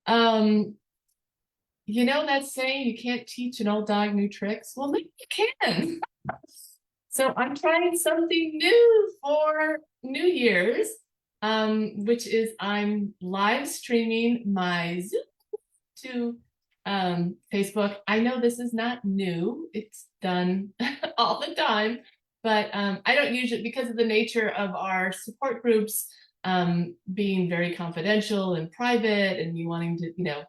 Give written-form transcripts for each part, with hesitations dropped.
Um, you know that saying, you can't teach an old dog new tricks? Well, maybe you can. So I'm trying something new for New Year's, which is I'm live streaming my Zoom to Facebook. I know this is not new, it's done all the time, but I don't usually, because of the nature of our support groups being very confidential and private, and you wanting to,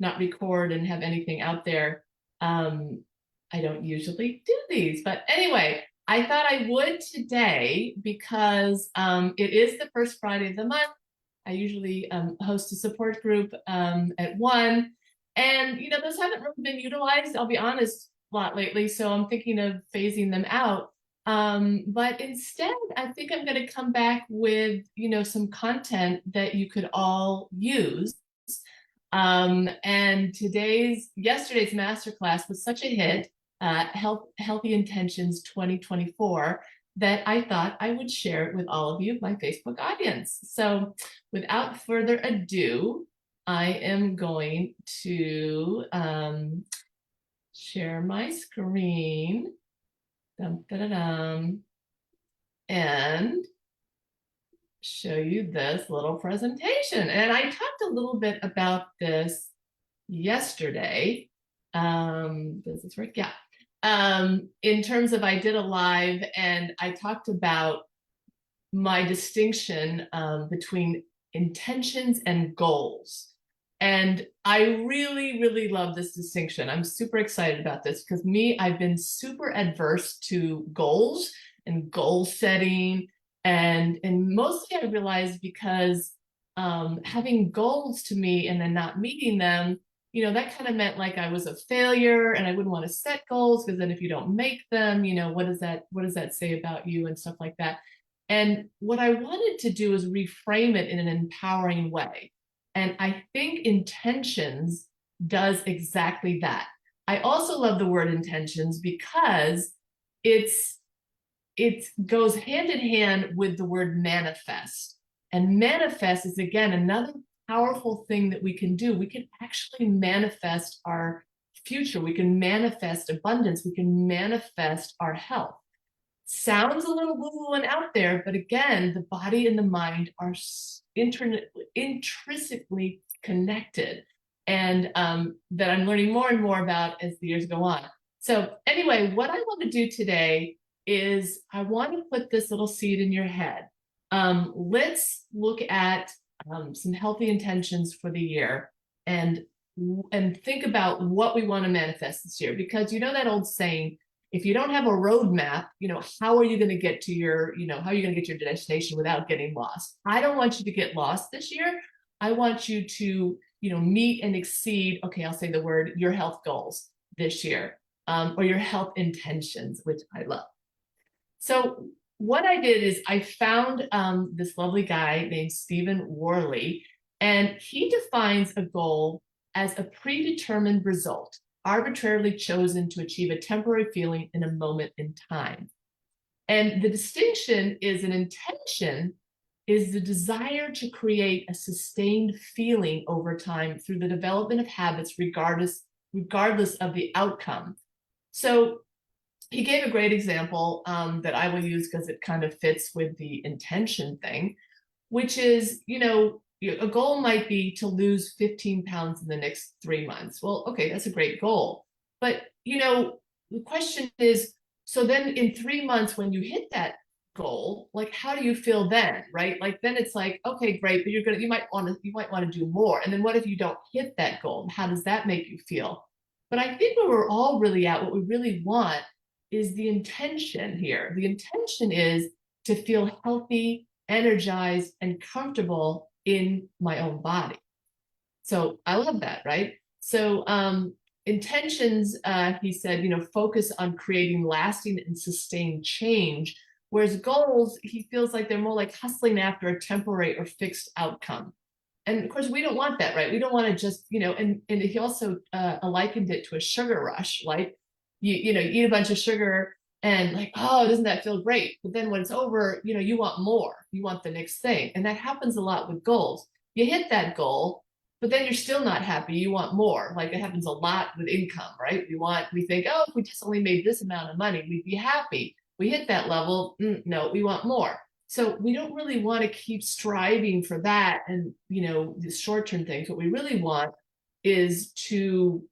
not record and have anything out there. Um, I don't usually do these, but anyway, I thought I would today because it is the first Friday of the month. I usually host a support group at 1. And, those haven't really been utilized, I'll be honest, a lot lately. So I'm thinking of phasing them out. But instead, I think I'm going to come back with, some content that you could all use. And yesterday's masterclass was such a hit, Healthy Intentions 2024, that I thought I would share it with all of you, my Facebook audience. So without further ado, I am going to share my screen. Dum, da, da, dum, and show you this little presentation. And I talked a little bit about this yesterday. Does this work? Yeah. In terms of, I did a live and I talked about my distinction between intentions and goals. And I really, really love this distinction. I'm super excited about this because I've been super adverse to goals and goal setting. And mostly I realized because having goals to me and then not meeting them, that kind of meant like I was a failure and I wouldn't want to set goals because then if you don't make them, what does that say about you and stuff like that. And what I wanted to do is reframe it in an empowering way. And I think intentions does exactly that. I also love the word intentions because it's it goes hand in hand with the word manifest. And manifest is, again, another powerful thing that we can do. We can actually manifest our future. We can manifest abundance. We can manifest our health. Sounds a little woo-woo and out there, but again, the body and the mind are intrinsically connected, and that I'm learning more and more about as the years go on. So anyway, what I want to do today is I want to put this little seed in your head. Let's look at some healthy intentions for the year and think about what we want to manifest this year, because that old saying, if you don't have a roadmap, how are you going to get to how are you going to get to your destination without getting lost? I don't want you to get lost this year. I want you to, meet and exceed, okay, I'll say the word, your health goals this year, or your health intentions, which I love. So what I did is I found this lovely guy named Stephen Worley, and he defines a goal as a predetermined result arbitrarily chosen to achieve a temporary feeling in a moment in time. And the distinction is, an intention is the desire to create a sustained feeling over time through the development of habits regardless of the outcome. So he gave a great example that I will use because it kind of fits with the intention thing, which is, a goal might be to lose 15 pounds in the next 3 months. Well, okay, that's a great goal. But, the question is, so then in 3 months, when you hit that goal, like, how do you feel then, right? Like, then it's like, okay, great, but you might want to do more. And then what if you don't hit that goal? How does that make you feel? But I think where we're all really at, what we really want is the intention here. The intention is to feel healthy, energized, and comfortable in my own body. So I love that, right? So intentions, he said, focus on creating lasting and sustained change, whereas goals, he feels like they're more like hustling after a temporary or fixed outcome. And of course, we don't want that, right? We don't want to just, and he also likened it to a sugar rush, like you eat a bunch of sugar and like, oh, doesn't that feel great? But then when it's over, you want more, you want the next thing. And that happens a lot with goals. You hit that goal, but then you're still not happy. You want more. Like it happens a lot with income, right? We think, oh, if we just only made this amount of money, we'd be happy. We hit that level. No, we want more. So we don't really want to keep striving for that and, the short-term things. What we really want is to,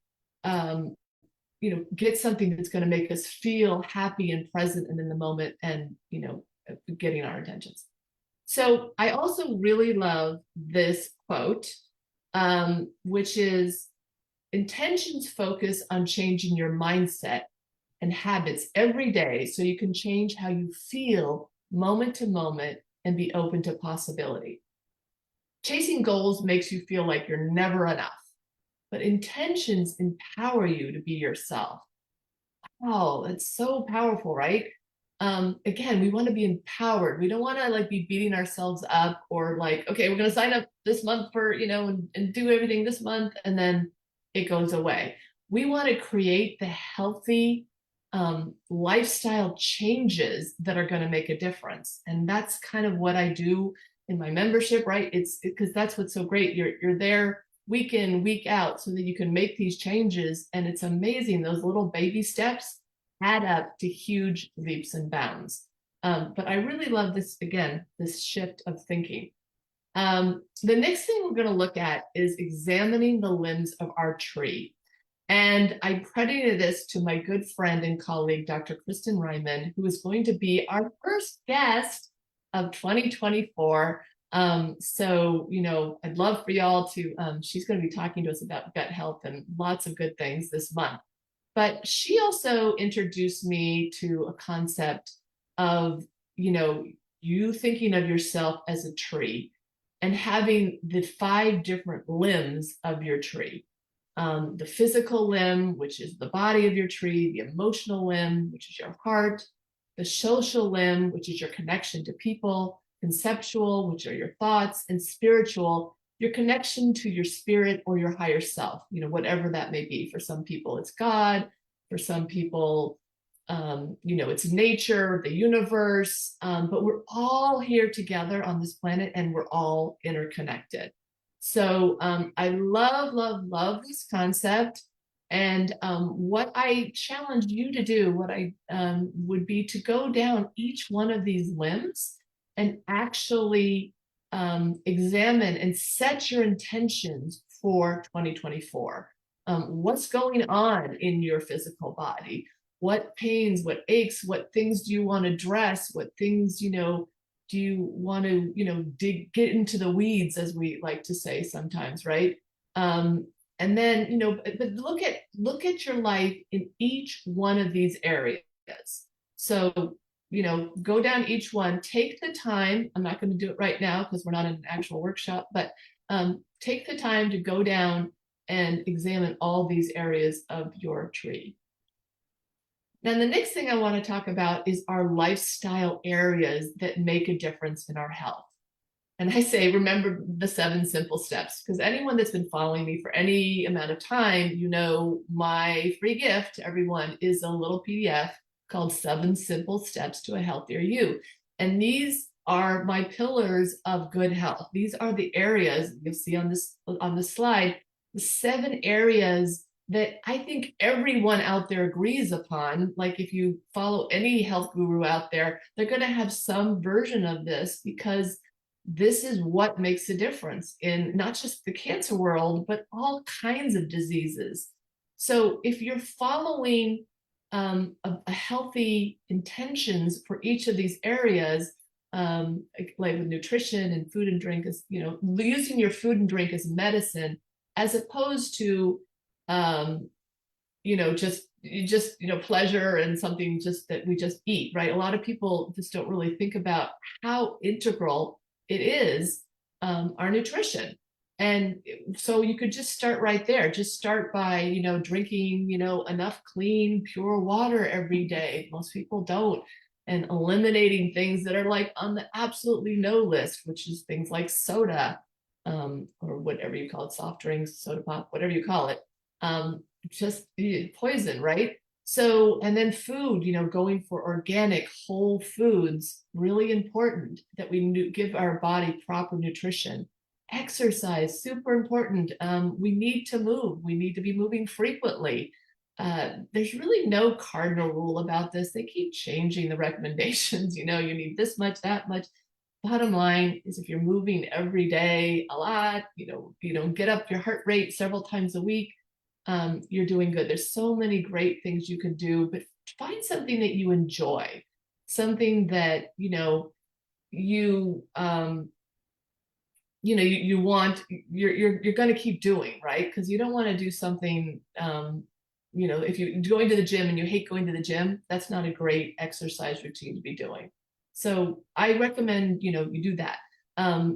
get something that's going to make us feel happy and present and in the moment and, getting our intentions. So I also really love this quote, which is intentions focus on changing your mindset and habits every day so you can change how you feel moment to moment and be open to possibility. Chasing goals makes you feel like you're never enough, but intentions empower you to be yourself. Oh, it's so powerful, right? Again, we want to be empowered. We don't want to like be beating ourselves up or like, okay, we're going to sign up this month for, and do everything this month, and then it goes away. We want to create the healthy lifestyle changes that are going to make a difference. And that's kind of what I do in my membership, right? It's because that's what's so great. You're there week in, week out so that you can make these changes. And it's amazing. Those little baby steps add up to huge leaps and bounds. But I really love this, again, this shift of thinking. The next thing we're going to look at is examining the limbs of our tree. And I credited this to my good friend and colleague, Dr. Kristen Ryman, who is going to be our first guest of 2024. So, I'd love for y'all to, she's going to be talking to us about gut health and lots of good things this month. But she also introduced me to a concept of, you thinking of yourself as a tree and having the 5 different limbs of your tree. The physical limb, which is the body of your tree, the emotional limb, which is your heart, the social limb, which is your connection to people, conceptual, which are your thoughts, and spiritual, your connection to your spirit or your higher self, whatever that may be. For some people, it's God. For some people, it's nature, the universe, but we're all here together on this planet and we're all interconnected. So I love this concept. And what I challenge you to do, what I would be to go down each one of these limbs and actually examine and set your intentions for 2024. What's going on in your physical body? What pains, what aches, what things do you want to address? What things, do you want to, get into the weeds, as we like to say sometimes, right? And then, but look at your life in each one of these areas. So, go down each one, take the time. I'm not going to do it right now because we're not in an actual workshop, but take the time to go down and examine all these areas of your tree. Now, the next thing I want to talk about is our lifestyle areas that make a difference in our health. And I say, remember the 7 simple steps, because anyone that's been following me for any amount of time, my free gift to everyone is a little PDF called 7 Simple Steps to a Healthier You. And these are my pillars of good health. These are the areas you'll see on this slide, the 7 areas that I think everyone out there agrees upon. Like if you follow any health guru out there, they're going to have some version of this, because this is what makes a difference in not just the cancer world, but all kinds of diseases. So if you're following a healthy intentions for each of these areas, like with nutrition and food and drink, is using your food and drink as medicine, as opposed to just pleasure and something just that we just eat, right? A lot of people just don't really think about how integral it is, our nutrition. And so you could just start right there. Just start by, drinking, enough clean, pure water every day. Most people don't. And eliminating things that are like on the absolutely no list, which is things like soda, or whatever you call it, soft drinks, soda pop, whatever you call it. Just poison, right? So, and then food, going for organic whole foods, really important that we give our body proper nutrition. Exercise, super important. We need to move. We need to be moving frequently. There's really no cardinal rule about this. They keep changing the recommendations. You need this much, that much. Bottom line is if you're moving every day a lot, get up your heart rate several times a week, you're doing good. There's so many great things you can do, but find something that you enjoy, something that, you you want, you're going to keep doing, right? Because you don't want to do something, if you're going to the gym and you hate going to the gym, that's not a great exercise routine to be doing. So I recommend, you do that.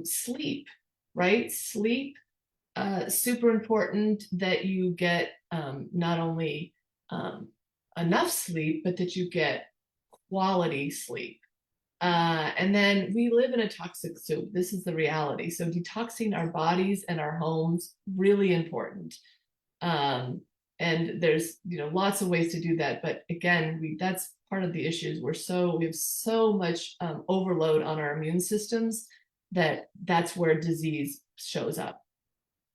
Sleep, right? Sleep, super important that you get not only enough sleep, but that you get quality sleep. And then we live in a toxic soup. This is the reality. So detoxing our bodies and our homes, really important. Um, and there's, lots of ways to do that. But again, that's part of the issues. We have so much overload on our immune systems that's where disease shows up.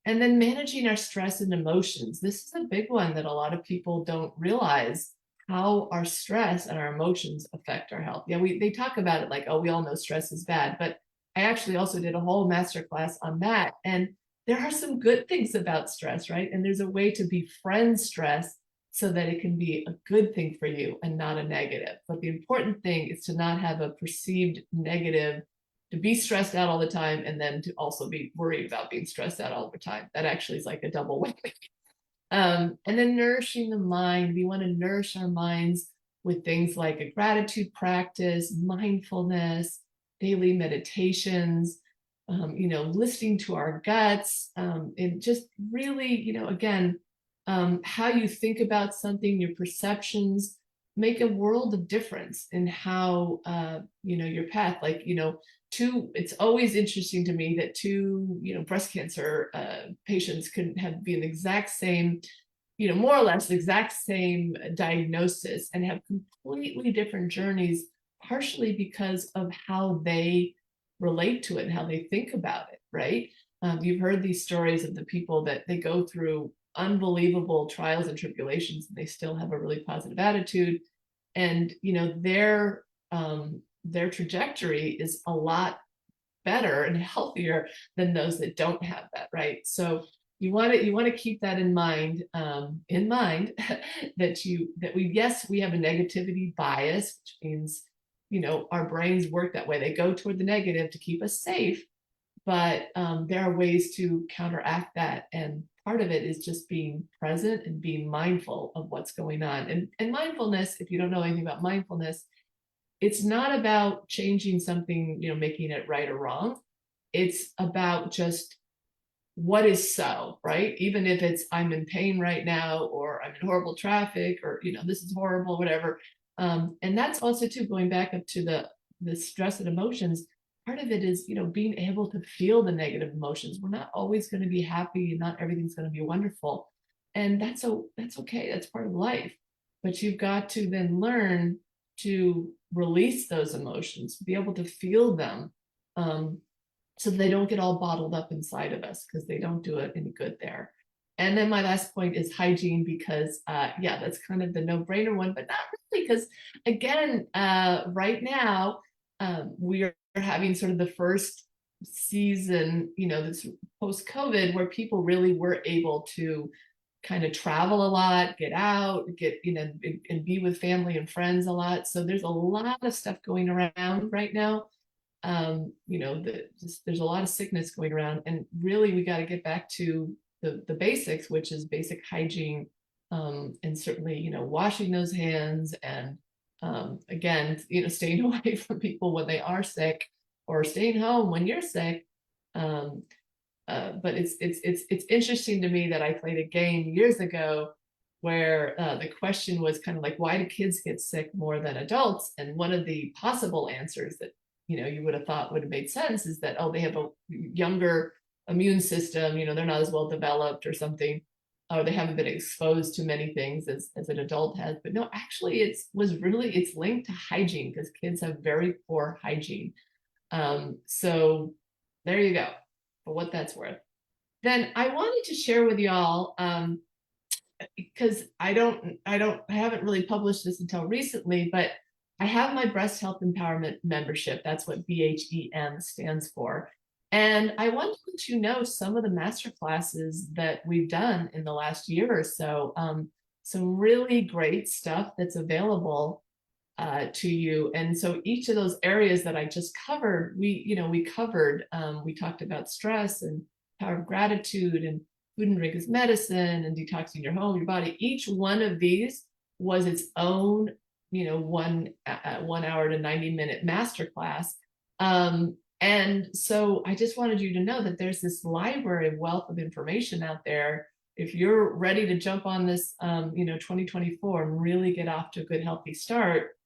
And then managing our stress and emotions. This is a big one that a lot of people don't realize how our stress and our emotions affect our health. Yeah, they talk about it like, oh, we all know stress is bad, but I actually also did a whole masterclass on that. And there are some good things about stress, right? And there's a way to befriend stress so that it can be a good thing for you and not a negative. But the important thing is to not have a perceived negative, to be stressed out all the time and then to also be worried about being stressed out all the time. That actually is like a double whammy. And then nourishing the mind. We want to nourish our minds with things like a gratitude practice, mindfulness, daily meditations, listening to our guts, and just really, again, how you think about something, your perceptions make a world of difference in how, your path, like, it's always interesting to me that two, breast cancer patients can be the exact same, more or less the exact same diagnosis and have completely different journeys, partially because of how they relate to it and how they think about it, right? You've heard these stories of the people that they go through unbelievable trials and tribulations and they still have a really positive attitude. And, their trajectory is a lot better and healthier than those that don't have that, right? So you want to keep that in mind, that we have a negativity bias, which means, our brains work that way. They go toward the negative to keep us safe, but there are ways to counteract that. And part of it is just being present and being mindful of what's going on. And mindfulness, if you don't know anything about mindfulness, it's not about changing something, making it right or wrong. It's about just what is so, right? Even if it's I'm in pain right now, or I'm in horrible traffic, or this is horrible, whatever. And that's also too going back up to the stress and emotions. Part of it is, being able to feel the negative emotions. We're not always going to be happy, and not everything's going to be wonderful, and that's okay. That's part of life. But you've got to then learn to release those emotions, be able to feel them, so they don't get all bottled up inside of us, because they don't do it any good there. And then my last point is hygiene, because that's kind of the no-brainer one, but not really, because again, right now, we are having sort of the first season, this post-COVID, where people really were able to kind of travel a lot, get out, and be with family and friends a lot. So there's a lot of stuff going around right now. There's a lot of sickness going around, and really we got to get back to the basics, which is basic hygiene, and certainly, washing those hands, and again, staying away from people when they are sick, or staying home when you're sick. But it's interesting to me that I played a game years ago where the question was kind of like, why do kids get sick more than adults? And one of the possible answers that you would have thought would have made sense is that, oh, they have a younger immune system, they're not as well developed or something, or they haven't been exposed to many things as an adult has. But no, actually it's linked to hygiene, because kids have very poor hygiene. So there you go. for what that's worth. Then I wanted to share with y'all, because I haven't really published this until recently, but I have my breast health empowerment membership. That's what BHEM stands for. And I want to let you know some of the master classes that we've done in the last year or so. Some really great stuff that's available to you. And so each of those areas that I just covered, we covered, we talked about stress and power of gratitude and food and drink as medicine and detoxing your home, your body. Each one of these was its own, 1 hour to 90-minute masterclass. And so I just wanted you to know that there's this library of wealth of information out there. If you're ready to jump on this, 2024 and really get off to a good, healthy start,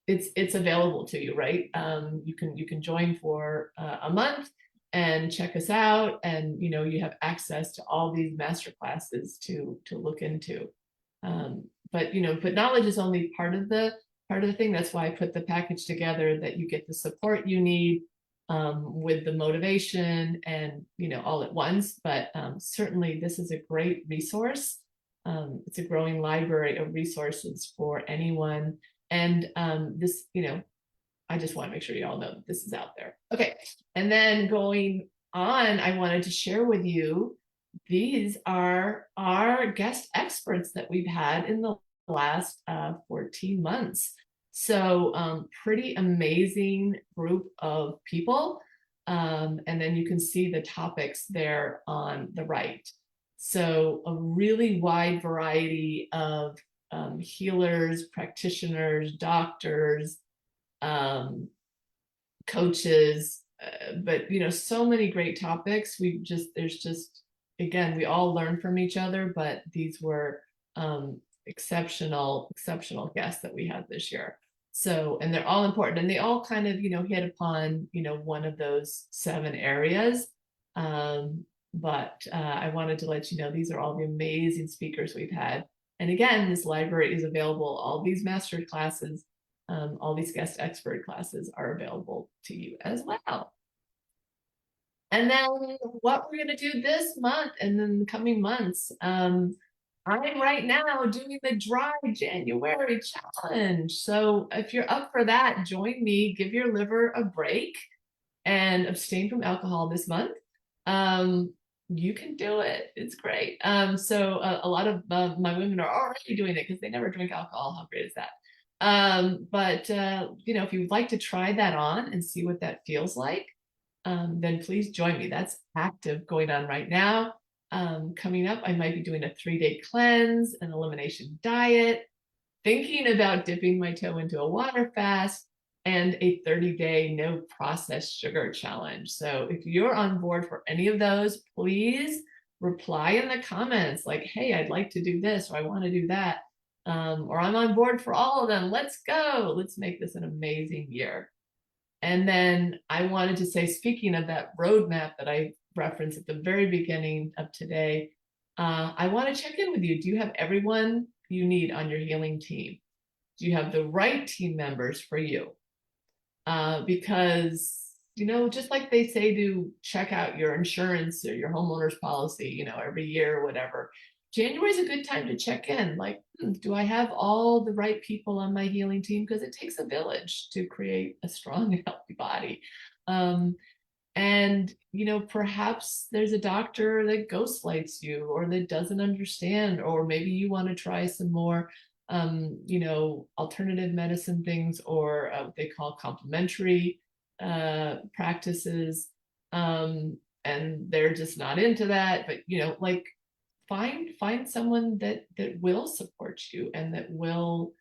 it's available to you, right? You can join for a month and check us out, and you have access to all these master classes to look into. But knowledge is only part of the thing. That's why I put the package together, that you get the support you need with the motivation and all at once. But certainly this is a great resource. It's a growing library of resources for anyone. And this, I just want to make sure you all know that this is out there. Okay, and then going on, I wanted to share with you, these are our guest experts that we've had in the last 14 months. So pretty amazing group of people. And then you can see the topics there on the right. So a really wide variety of healers, practitioners, doctors, coaches, but so many great topics. Again, we all learn from each other, but these were exceptional guests that we had this year. So, and they're all important, and they all kind of hit upon one of those 7 areas. But I wanted to let you know, these are all the amazing speakers we've had. And again, this library is available. All these master classes, all these guest expert classes are available to you as well. And then what we're going to do this month and then the coming months, I'm right now doing the Dry January challenge. So if you're up for that, join me, give your liver a break and abstain from alcohol this month. You can do it. It's great. So a lot of my women are already doing it because they never drink alcohol. How great is that? But if you would like to try that on and see what that feels like, then please join me. That's active, going on right now. Coming up, I might be doing a 3-day cleanse, an elimination diet, thinking about dipping my toe into a water fast, and a 30-day no processed sugar challenge. So if you're on board for any of those, please reply in the comments like, hey, I'd like to do this, or I want to do that. Or I'm on board for all of them. Let's go. Let's make this an amazing year. And then I wanted to say, speaking of that roadmap that I referenced at the very beginning of today, I want to check in with you. Do you have everyone you need on your healing team? Do you have the right team members for you? Because, just like they say to check out your insurance or your homeowner's policy, every year or whatever, January is a good time to check in. Like, do I have all the right people on my healing team? Because it takes a village to create a strong and healthy body. And, perhaps there's a doctor that ghostlights you or that doesn't understand, or maybe you want to try some more, alternative medicine things, or what they call complementary practices. And they're just not into that. But, find someone that will support you and that will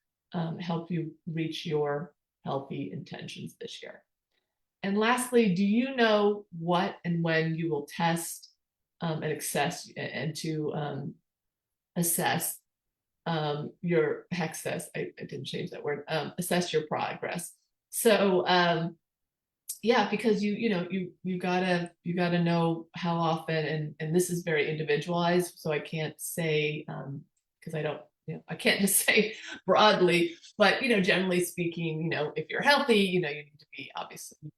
help you reach your healthy intentions this year. And lastly, do you know what and when you will test and assess your access? I didn't change that word. Assess your progress. So yeah, because you gotta know how often, and this is very individualized, so I can't say because I can't just say broadly, but generally speaking, if you're healthy, you need to be obviously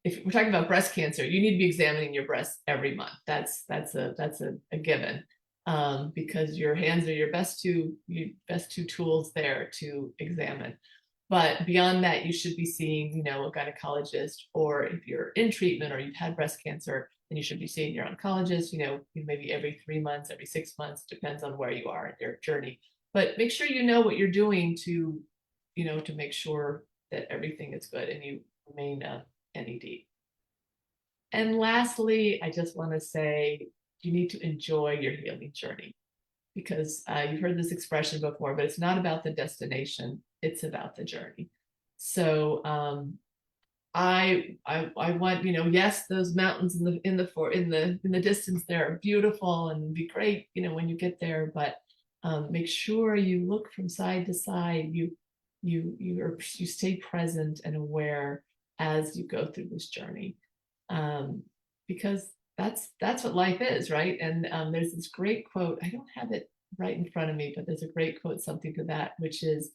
if we're talking about breast cancer, you need to be examining your breasts every month. That's a given. Because your hands are your best two tools there to examine. But beyond that, you should be seeing, a gynecologist, or if you're in treatment or you've had breast cancer, then you should be seeing your oncologist, maybe every 3 months, every 6 months, depends on where you are in your journey. But make sure you know what you're doing to make sure that everything is good and you remain NED. And lastly, I just want to say you need to enjoy your healing journey, because you've heard this expression before, but it's not about the destination, it's about the journey. So I want, yes, those mountains in the distance there are beautiful and be great, when you get there, but make sure you look from side to side. You stay present and aware as you go through this journey, because that's what life is, right? And there's this great quote. I don't have it right in front of me, but there's a great quote, something to that, which is,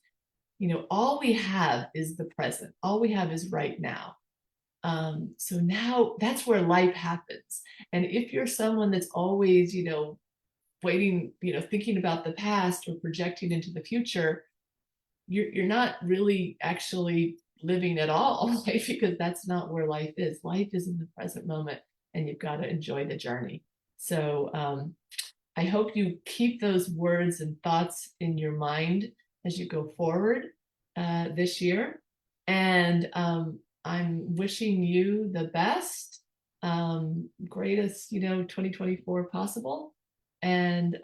all we have is the present. All we have is right now. So now that's where life happens. And if you're someone that's always, waiting, thinking about the past or projecting into the future, you're not really actually living at all, right? Because that's not where life is. Life is in the present moment, and you've got to enjoy the journey. So I hope you keep those words and thoughts in your mind as you go forward this year. And I'm wishing you the best, greatest, 2024 possible. And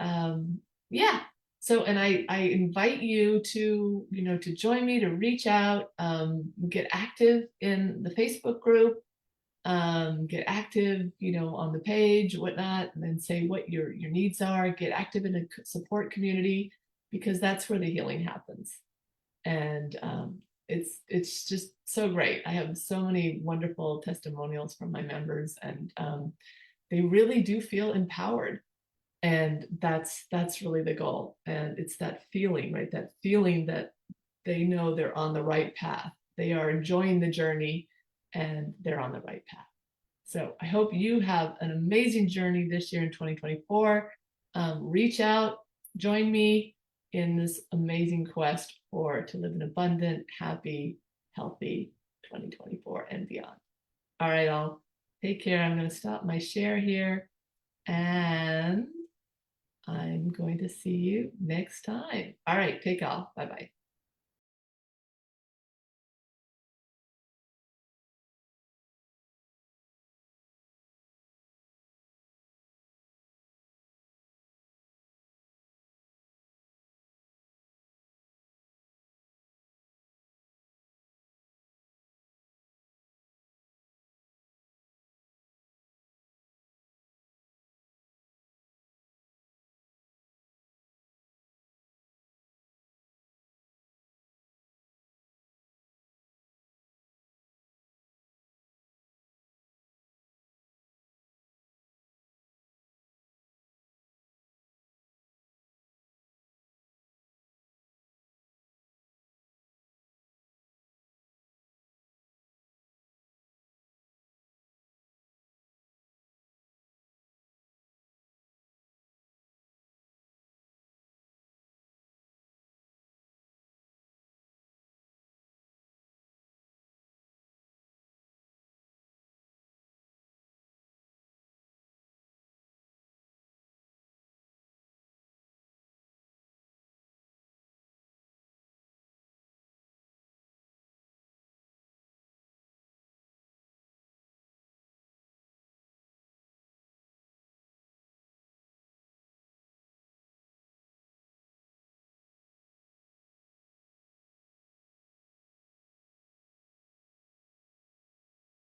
yeah, so, and I invite you to join me, to reach out, get active in the Facebook group, get active, on the page, whatnot, and then say what your needs are, get active in a support community, because that's where the healing happens. And it's just so great. I have so many wonderful testimonials from my members, and they really do feel empowered. And that's really the goal. And it's that feeling, right? That feeling that they know they're on the right path. They are enjoying the journey and they're on the right path. So I hope you have an amazing journey this year in 2024. Reach out, join me in this amazing quest to live an abundant, happy, healthy 2024 and beyond. All right, all, take care. I'm going to stop my share here, and I'm going to see you next time. All right, take off. Bye-bye.